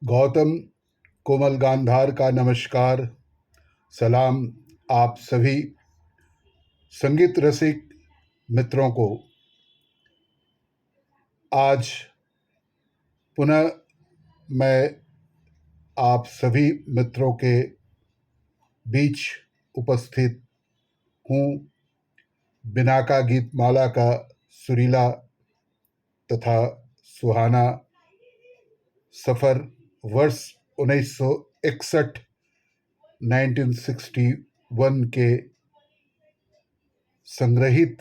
गौतम कोमल गांधार का नमस्कार, सलाम आप सभी संगीत रसिक मित्रों को। आज पुनः मैं आप सभी मित्रों के बीच उपस्थित हूँ। बिनाका गीतमाला का सुरीला तथा सुहाना सफ़र वर्ष 1961 1961 के संग्रहित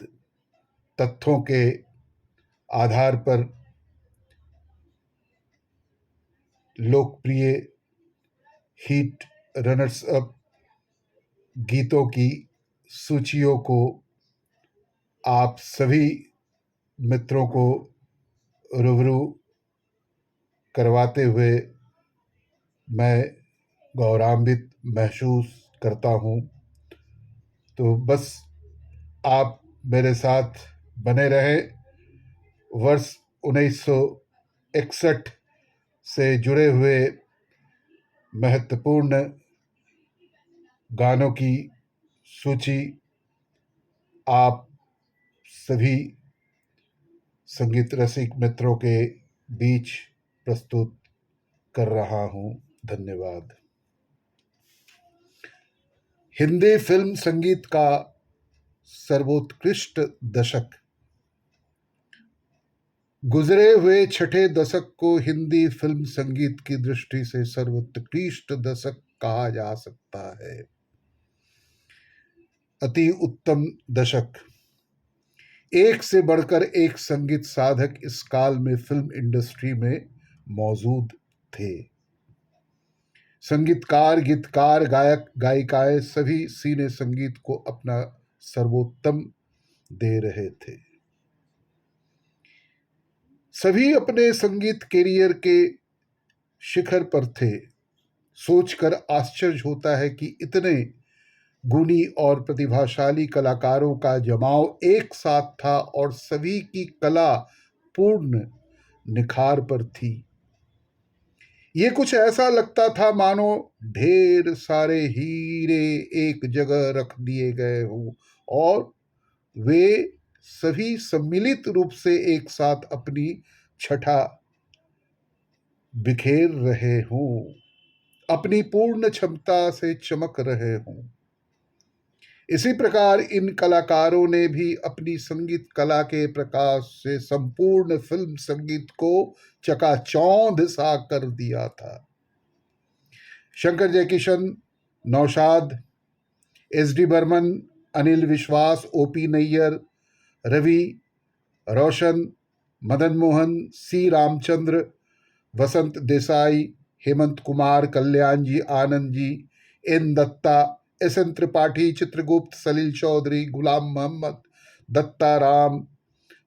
तथ्यों के आधार पर लोकप्रिय हिट रनर्स अप गीतों की सूचियों को आप सभी मित्रों को रूबरू करवाते हुए मैं गौरवान्वित महसूस करता हूँ। तो बस आप मेरे साथ बने रहें। वर्ष 1961 से जुड़े हुए महत्वपूर्ण गानों की सूची आप सभी संगीत रसिक मित्रों के बीच प्रस्तुत कर रहा हूं। धन्यवाद। हिंदी फिल्म संगीत का सर्वोत्कृष्ट दशक। गुजरे हुए छठे दशक को हिंदी फिल्म संगीत की दृष्टि से सर्वोत्कृष्ट दशक कहा जा सकता है। अति उत्तम दशक। एक से बढ़कर एक संगीत साधक इस काल में फिल्म इंडस्ट्री में मौजूद थे। संगीतकार, गीतकार, गायक, गायिकाएं सभी सीने संगीत को अपना सर्वोत्तम दे रहे थे। सभी अपने संगीत कैरियर के शिखर पर थे। सोचकर आश्चर्य होता है कि इतने गुणी और प्रतिभाशाली कलाकारों का जमाव एक साथ था और सभी की कला पूर्ण निखार पर थी। ये कुछ ऐसा लगता था मानो ढेर सारे हीरे एक जगह रख दिए गए हों और वे सभी सम्मिलित रूप से एक साथ अपनी छटा बिखेर रहे हों, अपनी पूर्ण क्षमता से चमक रहे हों। इसी प्रकार इन कलाकारों ने भी अपनी संगीत कला के प्रकाश से संपूर्ण फिल्म संगीत को चकाचौंध सा कर दिया था। शंकर जयकिशन, नौशाद, एस.डी. बर्मन, अनिल विश्वास, ओ.पी. नैयर, रवि, रोशन, मदन मोहन, सी रामचंद्र, वसंत देसाई, हेमंत कुमार, कल्याण जी, आनंद जी, एन दत्ता, एस.एन. त्रिपाठी, चित्रगुप्त, सलील चौधरी, गुलाम मोहम्मद, दत्ता राम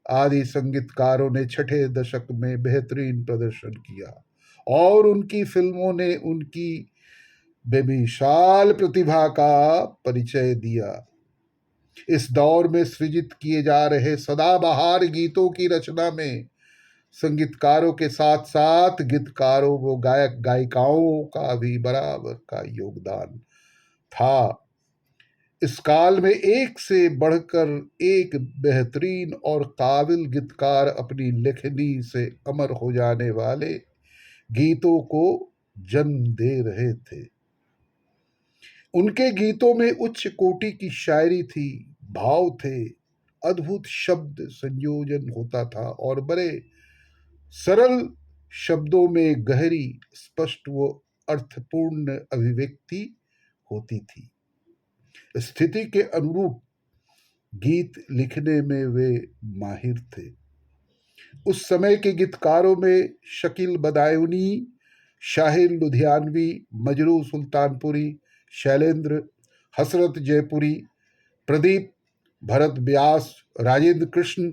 आदि संगीतकारों ने छठे दशक में बेहतरीन प्रदर्शन किया और उनकी फिल्मों ने उनकी बेमिसाल प्रतिभा का परिचय दिया। इस दौर में सृजित किए जा रहे सदाबहार गीतों की रचना में संगीतकारों के साथ साथ गीतकारों व गायक गायिकाओं का भी बराबर का योगदान था। इस काल में एक से बढ़कर एक बेहतरीन और काबिल गीतकार अपनी लेखनी से अमर हो जाने वाले गीतों को जन्म दे रहे थे। उनके गीतों में उच्च कोटि की शायरी थी, भाव थे, अद्भुत शब्द संयोजन होता था और बड़े सरल शब्दों में गहरी, स्पष्ट व अर्थपूर्ण अभिव्यक्ति होती थी। स्थिति के अनुरूप गीत लिखने में वे माहिर थे। उस समय के गीतकारों में शकील बदायूनी, शाहिर लुधियानवी, मजरू सुल्तानपुरी, शैलेंद्र, हसरत जयपुरी, प्रदीप, भरत व्यास, राजेंद्र कृष्ण,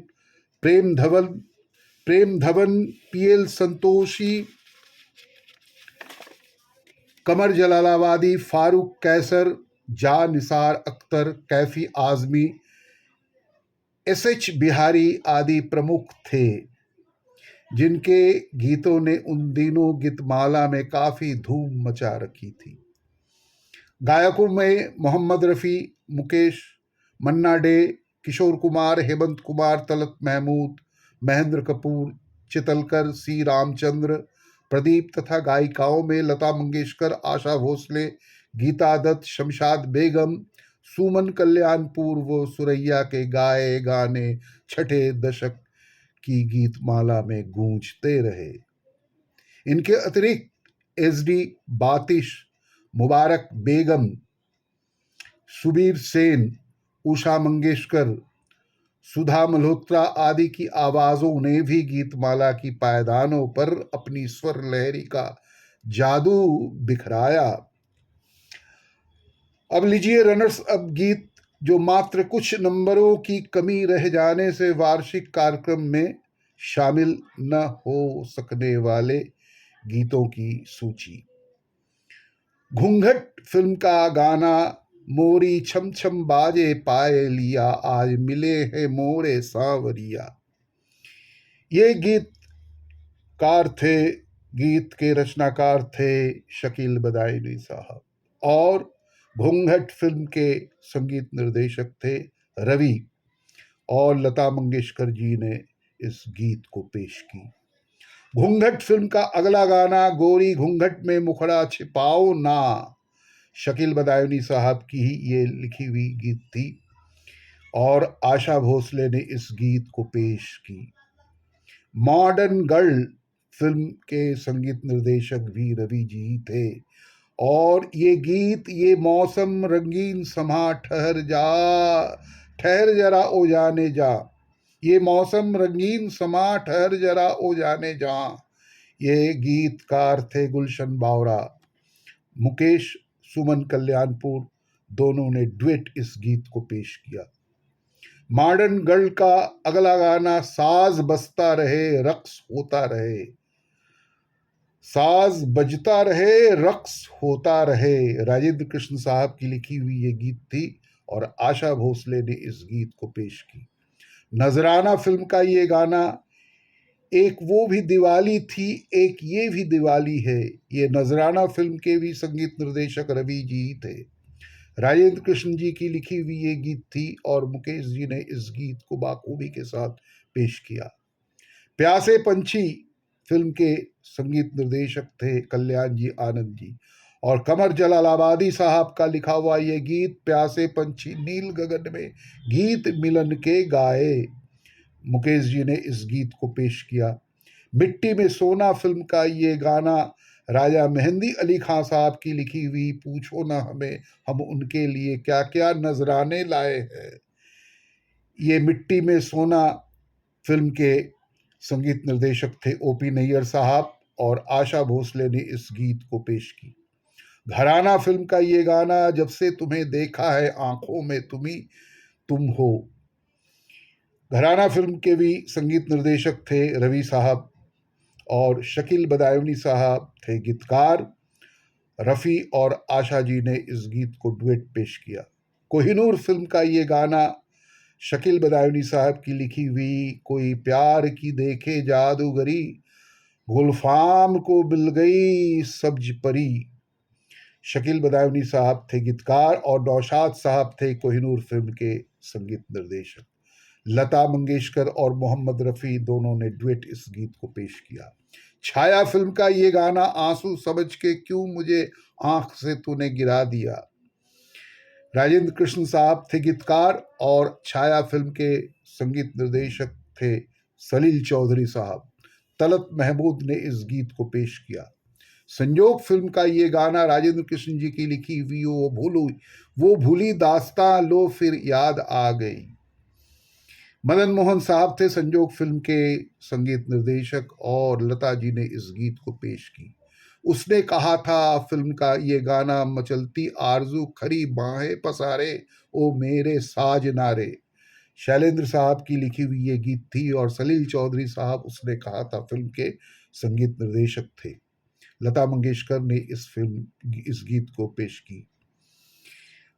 प्रेम धवन, पी.एल. संतोषी, कमर जलालाबादी, फारूक कैसर, जा निसार अख्तर, कैफी आजमी, एस.एच. बिहारी आदि प्रमुख थे। जिनके गीतों ने उन दिनों गीतमाला में काफी धूम मचा रखी थी। गायकों में मोहम्मद रफ़ी, मुकेश, मन्ना डे, किशोर कुमार, हेमंत कुमार, तलत महमूद, महेंद्र कपूर, चितलकर, सी रामचंद्र, प्रदीप तथा गायिकाओं में लता मंगेशकर, आशा भोसले, गीता दत्त, शमशाद बेगम, सुमन कल्याणपुर व सुरैया के गाए गाने छठे दशक की गीतमाला में गूंजते रहे। इनके अतिरिक्त एसडी बातिश, मुबारक बेगम, सुबीर सेन, उषा मंगेशकर, सुधा मल्होत्रा आदि की आवाजों ने भी गीतमाला की पायदानों पर अपनी स्वर लहरी का जादू बिखराया। अब लीजिए रनर्स अप गीत, जो मात्र कुछ नंबरों की कमी रह जाने से वार्षिक कार्यक्रम में शामिल न हो सकने वाले गीतों की सूची। घूंघट फिल्म का गाना मोरी छम छम बाजे पाए लिया, आज मिले हैं मोरे सांवरिया। ये गीत के रचनाकार थे शकील बदायूनी साहब और घूंघट फिल्म के संगीत निर्देशक थे रवि, और लता मंगेशकर जी ने इस गीत को पेश की। घूंघट फिल्म का अगला गाना गोरी घूंघट में मुखड़ा छिपाओ ना, शकील बदायूनी साहब की ही ये लिखी हुई गीत थी और आशा भोसले ने इस गीत को पेश की। मॉडर्न गर्ल फिल्म के संगीत निर्देशक भी रवि जी थे और ये गीत ये मौसम रंगीन समा ठहर जरा ओ जाने जा, ये मौसम रंगीन समा ठहर जरा ओ जाने जा। ये गीतकार थे गुलशन बावरा। मुकेश, सुमन कल्याणपुर दोनों ने ड्यूट इस गीत को पेश किया। मॉडर्न गर्ल का अगला गाना साज बजता रहे रक्स होता रहे, साज बजता रहे रक्स होता रहे, राजेंद्र कृष्ण साहब की लिखी हुई ये गीत थी और आशा भोसले ने इस गीत को पेश की। नजराना फिल्म का ये गाना, एक वो भी दिवाली थी एक ये भी दिवाली है, ये नजराना फिल्म के भी संगीत निर्देशक रवि जी थे। राजेंद्र कृष्ण जी की लिखी हुई ये गीत थी और मुकेश जी ने इस गीत को बाखूबी के साथ पेश किया। प्यासे पंछी फिल्म के संगीत निर्देशक थे कल्याण जी आनंद जी और कमर जलालाबादी साहब का लिखा हुआ ये गीत प्यासे पंछी नील गगन में गीत मिलन के गाए, मुकेश जी ने इस गीत को पेश किया। मिट्टी में सोना फिल्म का ये गाना राजा मेहंदी अली खां साहब की लिखी हुई पूछो ना हमें हम उनके लिए क्या क्या नजराने लाए हैं, ये मिट्टी में सोना फिल्म के संगीत निर्देशक थे ओपी नैयर साहब और आशा भोसले ने इस गीत को पेश की। घराना फिल्म का ये गाना जब से तुम्हें देखा है आंखों में तुम हो, घराना फिल्म के भी संगीत निर्देशक थे रवि साहब और शकील बदायूनी साहब थे गीतकार। रफ़ी और आशा जी ने इस गीत को डुएट पेश किया। कोहिनूर फिल्म का ये गाना शकील बदायूनी साहब की लिखी हुई कोई प्यार की देखे जादूगरी, गुलफाम को मिल गई सब्ज परी, शकील बदायूनी साहब थे गीतकार और नौशाद साहब थे कोहिनूर फिल्म के संगीत निर्देशक। लता मंगेशकर और मोहम्मद रफ़ी दोनों ने डुएट इस गीत को पेश किया। छाया फिल्म का ये गाना आंसू समझ के क्यों मुझे आंख से तूने गिरा दिया, राजेंद्र कृष्ण साहब थे गीतकार और छाया फिल्म के संगीत निर्देशक थे सलील चौधरी साहब। तलत महमूद ने इस गीत को पेश किया। संयोग फिल्म का ये गाना राजेंद्र कृष्ण जी की लिखी हुई वो भूली दास्तां लो फिर याद आ गई, मदन मोहन साहब थे संयोग फिल्म के संगीत निर्देशक और लता जी ने इस गीत को पेश की। उसने कहा था फिल्म का ये गाना मचलती आरजू खरी बाहें पसारे ओ मेरे साज नारे, शैलेंद्र साहब की लिखी हुई ये गीत थी और सलील चौधरी साहब उसने कहा था फिल्म के संगीत निर्देशक थे। लता मंगेशकर ने इस गीत को पेश की।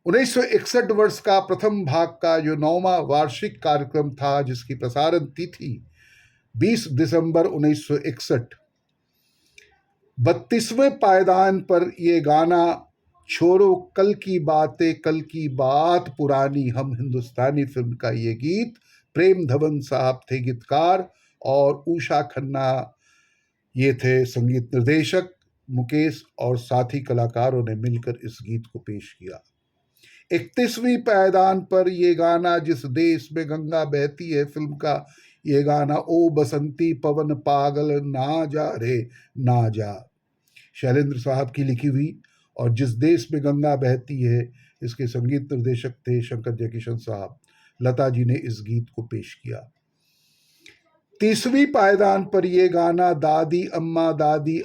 1961 वर्ष का प्रथम भाग का जो 9वां वार्षिक कार्यक्रम था जिसकी प्रसारण तिथि 20 दिसंबर 1961। 32वें पायदान पर यह गाना छोड़ो कल की बातें कल की बात पुरानी हम हिंदुस्तानी फिल्म का ये गीत। प्रेम धवन साहब थे गीतकार और उषा खन्ना ये थे संगीत निर्देशक। मुकेश और साथी कलाकारों ने मिलकर इस गीत को पेश किया। 31वीं पायदान पर यह गाना जिस देश में गंगा बहती है फिल्म का ये गाना ओ बसंती पवन पागल ना जा रे ना जा, शैलेंद्र साहब की लिखी हुई और जिस देश में गंगा बहती है इसके संगीत निर्देशक थे शंकर जयकिशन साहब। लता जी ने इस गीत को पेश किया। 30वीं पायदान पर यह गाना दादी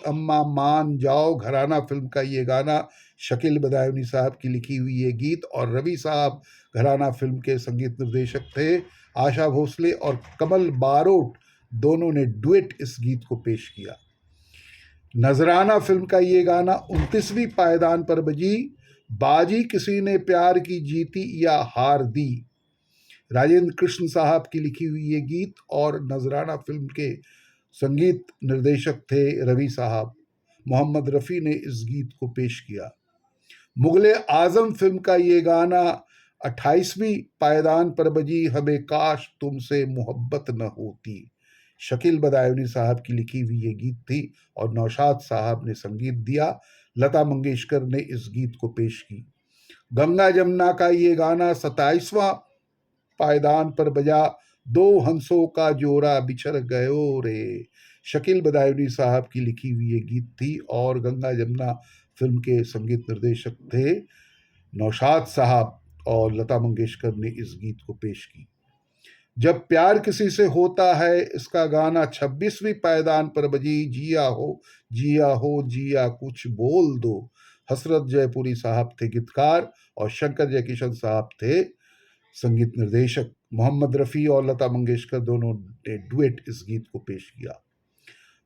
अम्मा मान जाओ घराना फिल्म का ये गाना शकील बदायूनी साहब की लिखी हुई ये गीत और रवि साहब घराना फिल्म के संगीत निर्देशक थे। आशा भोसले और कमल बारोट दोनों ने डुएट इस गीत को पेश किया। नजराना फिल्म का ये गाना 29वीं पायदान पर बजी। बाजी किसी ने प्यार की जीती या हार दी, राजेंद्र कृष्ण साहब की लिखी हुई ये गीत और नजराना फिल्म के संगीत निर्देशक थे रवि साहब। मोहम्मद रफ़ी ने इस गीत को पेश किया। मुगले आजम फिल्म का ये गाना 28वीं पायदान पर बजी। हमें काश तुमसे मोहब्बत न होती, शकील बदायूनी साहब की लिखी हुई ये गीत थी और नौशाद साहब ने संगीत दिया। लता मंगेशकर ने इस गीत को पेश की। गंगा जमुना का ये गाना 27वां पायदान पर बजा। दो हंसों का जोड़ा बिछड़ गयो रे, शकील बदायूनी साहब की लिखी हुई ये गीत थी और गंगा जमुना फिल्म के संगीत निर्देशक थे नौशाद साहब और लता मंगेशकर ने इस गीत को पेश की। जब प्यार किसी से होता है इसका गाना 26वीं पायदान पर बजी। जिया हो जिया कुछ बोल दो, हसरत जयपुरी साहब थे गीतकार और शंकर जयकिशन साहब थे संगीत निर्देशक। मोहम्मद रफ़ी और लता मंगेशकर दोनों ने डुएट इस गीत को पेश किया।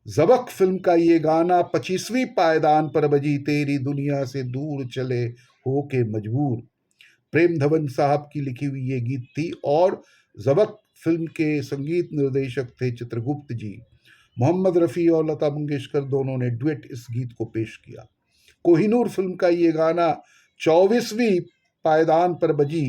ज़बक फिल्म का ये गाना 25वीं पायदान पर बजी। तेरी दुनिया से दूर चले हो के मजबूर, प्रेम धवन साहब की लिखी हुई ये गीत थी और ज़बक फिल्म के संगीत निर्देशक थे चित्रगुप्त जी। मोहम्मद रफ़ी और लता मंगेशकर दोनों ने डुएट इस गीत को पेश किया। कोहिनूर फिल्म का ये गाना 24वीं पायदान पर बजी।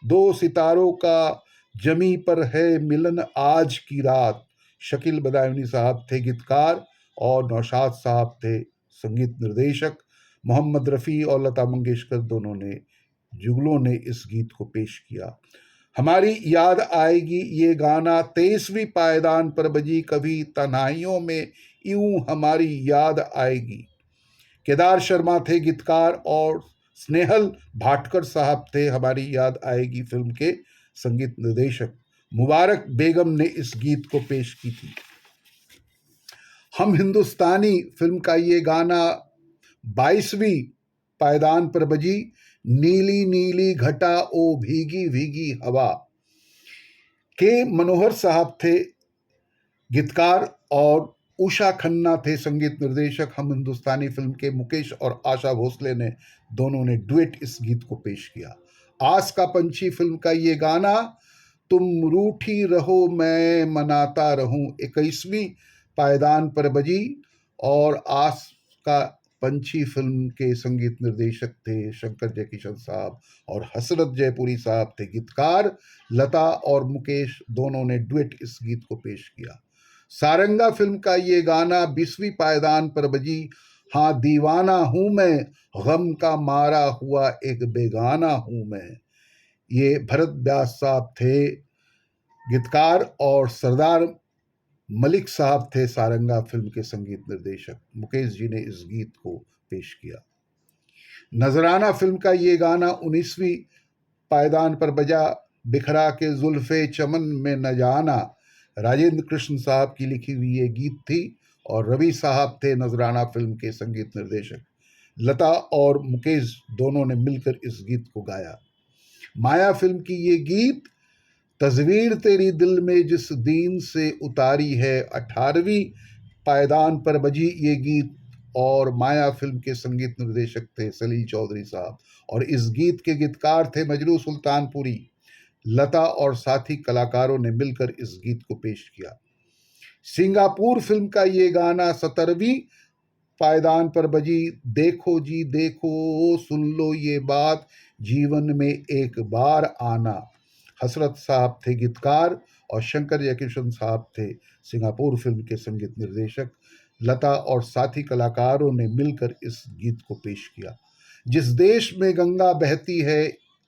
दो सितारों का जमी पर है मिलन आज की रात, शकील बदायूनी साहब थे गीतकार और नौशाद साहब थे संगीत निर्देशक। मोहम्मद रफ़ी और लता मंगेशकर दोनों ने जुगलों ने इस गीत को पेश किया। हमारी याद आएगी ये गाना 23वीं पायदान पर बजी। कभी तन्हाइयों में यूं हमारी याद आएगी, केदार शर्मा थे गीतकार और स्नेहल भाटकर साहब थे हमारी याद आएगी फिल्म के संगीत निर्देशक। मुबारक बेगम ने इस गीत को पेश की थी। हम हिंदुस्तानी फिल्म का ये गाना 22वीं पायदान पर बजी। नीली नीली घटा ओ भीगी भीगी हवा, के मनोहर साहब थे गीतकार और उषा खन्ना थे संगीत निर्देशक। हम हिंदुस्तानी फिल्म के मुकेश और आशा भोसले ने दोनों ने डुएट इस गीत को पेश किया। आस का पंछी फिल्म का ये गाना तुम रूठी रहो मैं मनाता रहूं 21वीं पायदान पर बजी और आस का पंछी फिल्म के संगीत निर्देशक थे शंकर जयकिशन साहब और हसरत जयपुरी साहब थे गीतकार। लता और मुकेश दोनों ने डुएट इस गीत को पेश किया। सारंगा फिल्म का ये गाना 20वीं पायदान पर बजी। हाँ दीवाना हूं मैं, गम का मारा हुआ एक बेगाना हूं मैं, ये भरत व्यास साहब थे गीतकार और सरदार मलिक साहब थे सारंगा फिल्म के संगीत निर्देशक। मुकेश जी ने इस गीत को पेश किया। नजराना फिल्म का ये गाना 19वीं पायदान पर बजा। बिखरा के जुल्फे चमन में न जाना, राजेंद्र कृष्ण साहब की लिखी हुई ये गीत थी और रवि साहब थे नजराना फिल्म के संगीत निर्देशक। लता और मुकेश दोनों ने मिलकर इस गीत को गाया। माया फिल्म की ये गीत तस्वीर तेरी दिल में जिस दीन से उतारी है 18वीं पायदान पर बजी ये गीत और माया फिल्म के संगीत निर्देशक थे सलील चौधरी साहब और इस गीत के गीतकार थे मजरू सुल्तानपुरी। लता और साथी कलाकारों ने मिलकर इस गीत को पेश किया। सिंगापुर फिल्म का ये गाना 17वीं पायदान पर बजी। देखो जी देखो, सुन लो ये बात, जीवन में एक बार आना। हसरत साहब थे गीतकार और शंकर जयकिशन साहब थे सिंगापुर फिल्म के संगीत निर्देशक। लता और साथी कलाकारों ने मिलकर इस गीत को पेश किया। जिस देश में गंगा बहती है,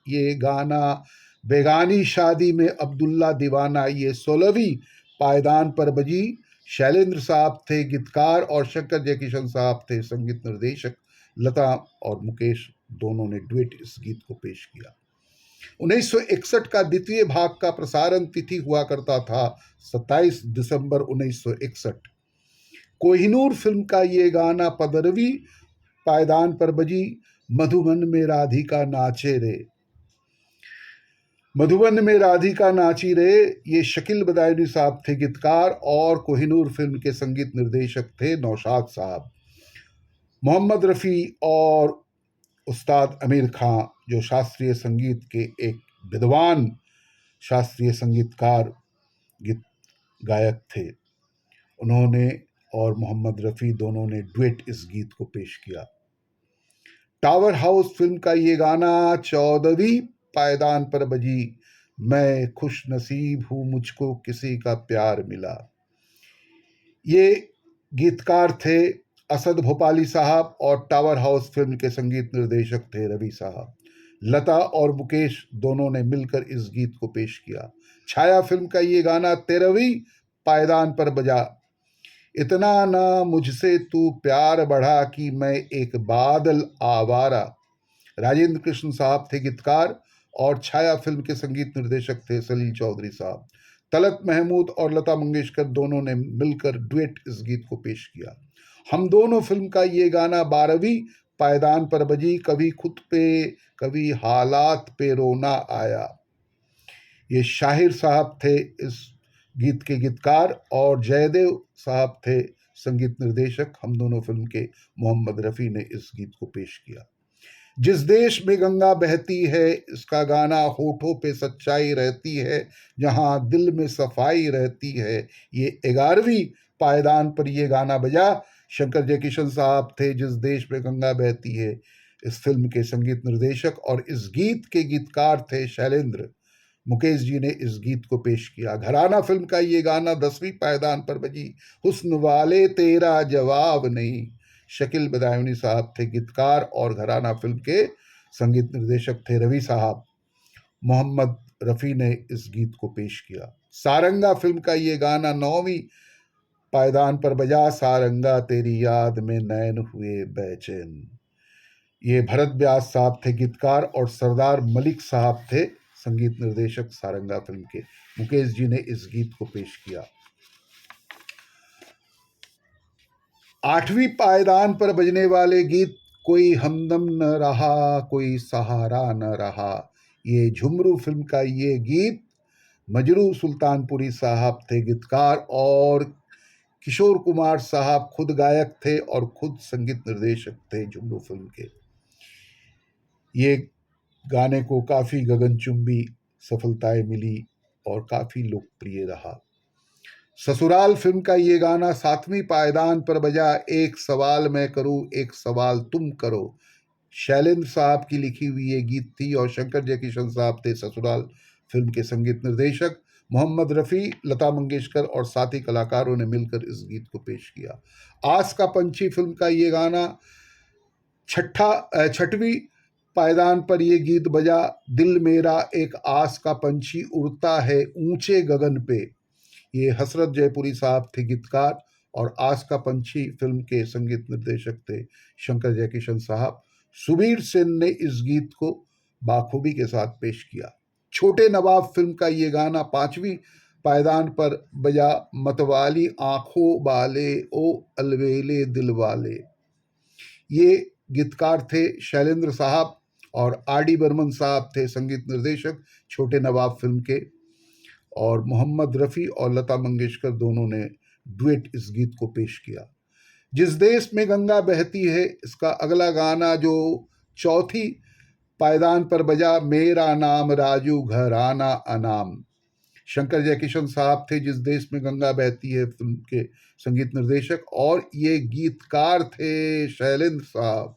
ये गाना बेगानी शादी में अब्दुल्ला दीवाना, ये 16वीं पायदान पर बजी। शैलेंद्र साहब थे गीतकार और शंकर जयकिशन साहब थे संगीत निर्देशक। लता और मुकेश दोनों ने डुएट इस गीत को पेश किया। 1961 का द्वितीय भाग का प्रसारण तिथि हुआ करता था 27 दिसंबर 1961। कोहिनूर फिल्म का ये गाना 15वीं पायदान पर बजी। मधुबन में राधिका नाचे रे, मधुबन में राधिका नाची रे, ये शकील बदायूनी साहब थे गीतकार और कोहिनूर फिल्म के संगीत निर्देशक थे नौशाद साहब। मोहम्मद रफ़ी और उस्ताद आमिर खां, जो शास्त्रीय संगीत के एक विद्वान शास्त्रीय संगीतकार गीत गायक थे, उन्होंने और मोहम्मद रफ़ी दोनों ने डुएट इस गीत को पेश किया। टावर हाउस फिल्म का ये गाना 14वीं पायदान पर बजी। मैं खुश नसीब हूँ, मुझको किसी का प्यार मिला। ये गीतकार थे असद भोपाली साहब और टावर हाउस फिल्म के संगीत निर्देशक थे रवि साहब। लता और मुकेश दोनों ने मिलकर इस गीत को पेश किया। छाया फिल्म का ये गाना 13वीं पायदान पर बजा। इतना ना मुझसे तू प्यार बढ़ा कि मैं एक बादल आवारा। राजेंद्र कृष्ण साहब थे गीतकार और छाया फिल्म के संगीत निर्देशक थे सलील चौधरी साहब। तलत महमूद और लता मंगेशकर दोनों ने मिलकर डुएट इस गीत को पेश किया। हम दोनों फिल्म का ये गाना 12वीं पायदान पर बजी। कभी खुद पे कभी हालात पे रोना आया। ये शाहिर साहब थे इस गीत के गीतकार और जयदेव साहब थे संगीत निर्देशक। हम दोनों फिल्म के मोहम्मद रफ़ी ने इस गीत को पेश किया। जिस देश में गंगा बहती है, इसका गाना होठों पे सच्चाई रहती है, जहां दिल में सफाई रहती है, ये 11वीं पायदान पर ये गाना बजा। शंकर जयकिशन साहब थे जिस देश में गंगा बहती है इस फिल्म के संगीत निर्देशक और इस गीत के गीतकार थे शैलेंद्र। मुकेश जी ने इस गीत को पेश किया। घराना फिल्म का ये गाना 10वीं पायदान पर बजी। हुस्न वाले तेरा जवाब नहीं, शकील बदायूनी साहब थे गीतकार और घराना फिल्म के संगीत निर्देशक थे रवि साहब। मोहम्मद रफ़ी ने इस गीत को पेश किया। सारंगा फिल्म का ये गाना 9वीं पायदान पर बजा। सारंगा तेरी याद में नैन हुए बेचैन। ये भरत व्यास साहब थे गीतकार और सरदार मलिक साहब थे संगीत निर्देशक सारंगा फिल्म के। मुकेश जी ने इस गीत को पेश किया। 8वीं पायदान पर बजने वाले गीत कोई हमदम न रहा, कोई सहारा न रहा। ये झुमरू फिल्म का ये गीत मजरू सुल्तानपुरी साहब थे गीतकार और किशोर कुमार साहब खुद गायक थे और खुद संगीत निर्देशक थे झुमरू फिल्म के। ये गाने को काफ़ी गगनचुंबी सफलताएं मिली और काफ़ी लोकप्रिय रहा। ससुराल फिल्म का ये गाना 7वीं पायदान पर बजा। एक सवाल मैं करूं, एक सवाल तुम करो। शैलेंद्र साहब की लिखी हुई ये गीत थी और शंकर जयकिशन साहब थे ससुराल फिल्म के संगीत निर्देशक। मोहम्मद रफ़ी, लता मंगेशकर और साथी कलाकारों ने मिलकर इस गीत को पेश किया। आस का पंछी फिल्म का ये गाना 6वीं पायदान पर यह गीत बजा। दिल मेरा एक आस का पंछी उड़ता है ऊंचे गगन पे। ये हसरत जयपुरी साहब थे गीतकार और आस का पंछी फिल्म के संगीत निर्देशक थे शंकर जयकिशन साहब। सुबीर सेन ने इस गीत को बाखूबी के साथ पेश किया। छोटे नवाब फिल्म का ये गाना 5वीं पायदान पर बजा। मतवाली आंखों वाले ओ अलवेले दिल वाले। ये गीतकार थे शैलेंद्र साहब और आर.डी. बर्मन साहब थे संगीत निर्देशक छोटे नवाब फिल्म के और मोहम्मद रफ़ी और लता मंगेशकर दोनों ने डुएट इस गीत को पेश किया। जिस देश में गंगा बहती है, इसका अगला गाना जो 4थी पायदान पर बजा। मेरा नाम राजू घराना अनाम। शंकर जयकिशन साहब थे जिस देश में गंगा बहती है फिल्म के संगीत निर्देशक, और ये गीतकार थे शैलेंद्र साहब।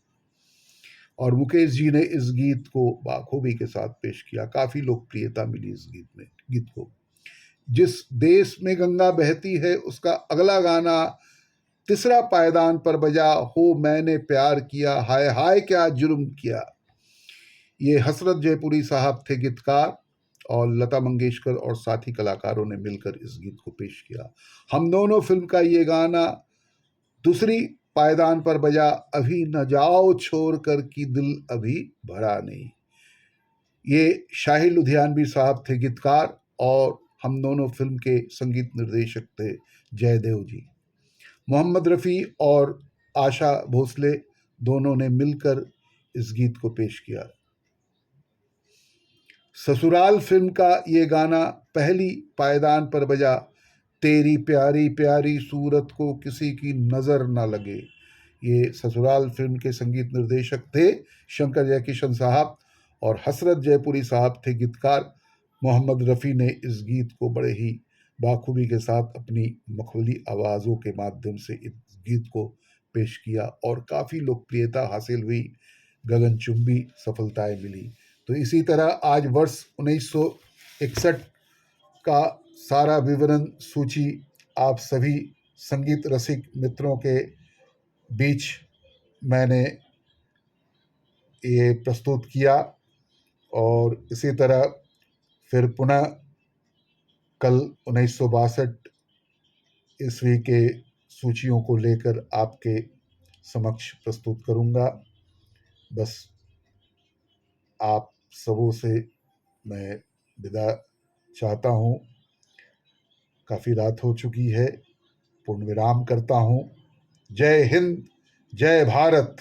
और मुकेश जी ने इस गीत को बाखूबी के साथ पेश किया, काफी लोकप्रियता मिली इस गीत को। जिस देश में गंगा बहती है उसका अगला गाना तीसरा पायदान पर बजा, हो मैंने प्यार किया, हाय हाय क्या जुर्म किया। ये हसरत जयपुरी साहब थे गीतकार, और लता मंगेशकर और साथी कलाकारों ने मिलकर इस गीत को पेश किया। हम दोनों फिल्म का ये गाना दूसरी पायदान पर बजा, अभी न जाओ छोड़ कर कि दिल अभी भरा नहीं। ये शाही लुधियानवी साहब थे गीतकार, और हम दोनों फिल्म के संगीत निर्देशक थे जयदेव जी। मोहम्मद रफ़ी और आशा भोसले दोनों ने मिलकर इस गीत को पेश किया। ससुराल फिल्म का ये गाना पहली पायदान पर बजा, तेरी प्यारी प्यारी सूरत को किसी की नज़र ना लगे। ये ससुराल फिल्म के संगीत निर्देशक थे शंकर जयकिशन साहब, और हसरत जयपुरी साहब थे गीतकार। मोहम्मद रफ़ी ने इस गीत को बड़े ही बाखूबी के साथ अपनी मखमली आवाज़ों के माध्यम से इस गीत को पेश किया, और काफ़ी लोकप्रियता हासिल हुई, गगनचुंबी सफलताएं मिली। तो इसी तरह आज वर्ष 1961 का सारा विवरण सूची आप सभी संगीत रसिक मित्रों के बीच मैंने ये प्रस्तुत किया, और इसी तरह फिर पुनः कल 1962 ईस्वी के सूचियों को लेकर आपके समक्ष प्रस्तुत करूंगा। बस आप सबों से मैं विदा चाहता हूँ। काफ़ी रात हो चुकी है, पूर्ण विराम करता हूँ। जय हिंद, जय भारत।